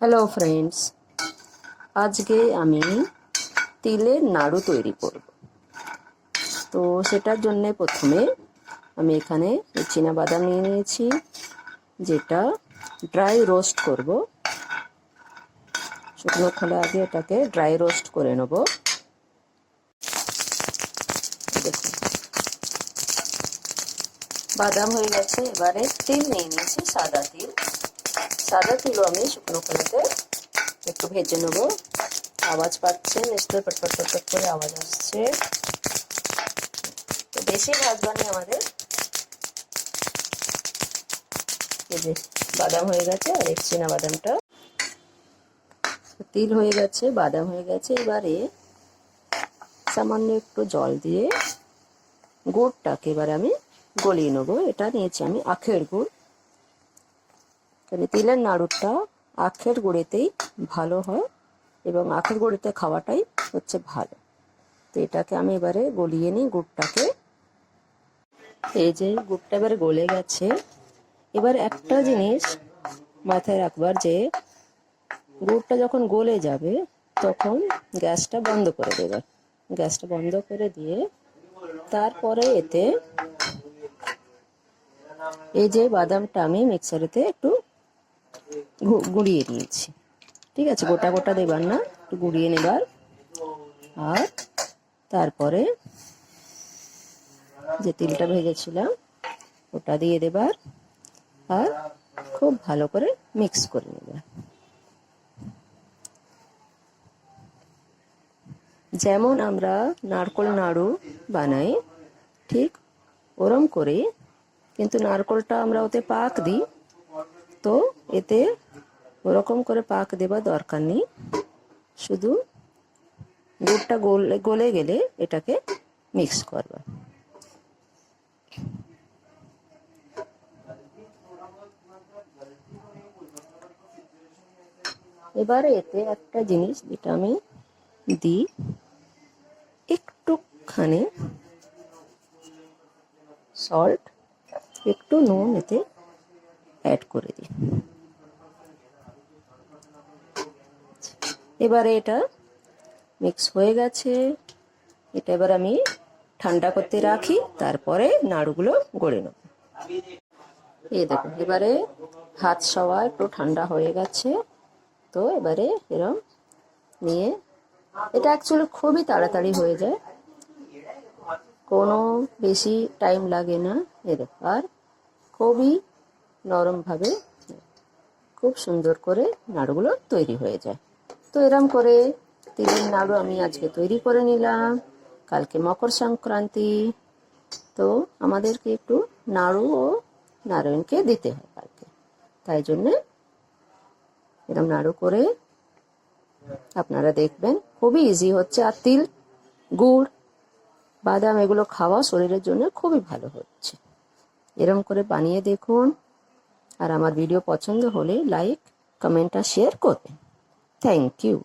Hello friends, আজকে আমি তিলের নাড়ু তৈরি করব। তো সেটার জন্যে প্রথমে আমি এখানে বাদাম নিয়ে নিয়েছি, যেটা ড্রাই রোস্ট করব। শুকনো খোলা আগে এটাকে ড্রাই রোস্ট করে নেব। দেখুন, বাদাম হয়ে গেছে। এবারে তিল নিয়ে নিয়েছি, সাদা তিল। সাদা তিলও আমি শুকনো খোলাতে একটু ভেজে নেব। আওয়াজ পাচ্ছেন নিশ্চয়ই, পটপট পটপট করে আওয়াজ আসছে। তো বেশি ভাজবানি আমাদের। এই যে বাদাম হয়ে গেছে, আর এক বাদামটা, তিল হয়ে গেছে, বাদাম হয়ে গেছে। এবারে সামান্য একটু জল দিয়ে গুড়টাকে এবারে আমি গলিয়ে নেবো। এটা নিয়েছি আমি আখের গুড়। তিলের নাড়ুটা আখের গুড়েতেই ভালো হয়, এবং আখের গুড়েতে খাওয়াটাই হচ্ছে ভালো। তো এটাকে আমি এবারে গলিয়ে নিই গুড়টাকে। এই যে গুড়টা এবারে গলে গেছে। এবার একটা জিনিস মাথায় রাখবার, যে গুড়টা যখন গলে যাবে তখন গ্যাসটা বন্ধ করে দেবে। গ্যাসটা বন্ধ করে দিয়ে তারপরে এতে এই যে বাদামটা আমি মিক্সারেতে একটু গুঁড়িয়ে নিয়েছি। ঠিক আছে, গোটা গোটা দেবার না, একটু গুঁড়িয়ে নেবার। আর তারপরে যে তিলটা ভেজেছিলাম ওটা দিয়ে দেবার, আর খুব ভালো করে মিক্স করে নেবার। যেমন আমরা নারকোল নাড়ু বানাই ঠিক ওরম করে, কিন্তু নারকোলটা আমরা ওতে পাক দিই, তো এতে ওরকম করে পাক দেবার দরকার নেই। শুধু গুড়টা গলে গেলে এটাকে মিক্স করবা। এবারে এতে একটা জিনিস যেটা আমি দিই, একটুখানি সল্ট, একটু নুন এতে অ্যাড করে দিই। এবারে এটা মিক্স হয়ে গেছে। এটা এবার আমি ঠান্ডা করতে রাখি, তারপরে নাড়ুগুলো গড়ে নেব। এই দেখুন, এবারে হাত সওয়া একটু ঠান্ডা হয়ে গেছে। তো এবারে এরম নিয়ে, এটা অ্যাকচুয়ালি খুবই তাড়াতাড়ি হয়ে যায়, কোনো বেশি টাইম লাগে না। আর খুবই নরমভাবে খুব সুন্দর করে নাড়ুগুলো তৈরি হয়ে যায়। তো এরম করে তিলের নাড়ু আমি আজকে তৈরি করে নিলাম। কালকে মকর সংক্রান্তি, তো আমাদেরকে একটু নাড়ু ও নারায়ণকে দিতে হয় কালকে, তাই জন্যে এরম নাড়ু করে আপনারা দেখবেন, খুবই ইজি হচ্ছে। আর তিল, গুড়, বাদাম এগুলো খাওয়া শরীরের জন্য খুবই ভালো হচ্ছে। এরম করে বানিয়ে দেখুন। আর আমার ভিডিও পছন্দ হলে লাইক, কমেন্ট আর শেয়ার করবেন। Thank you.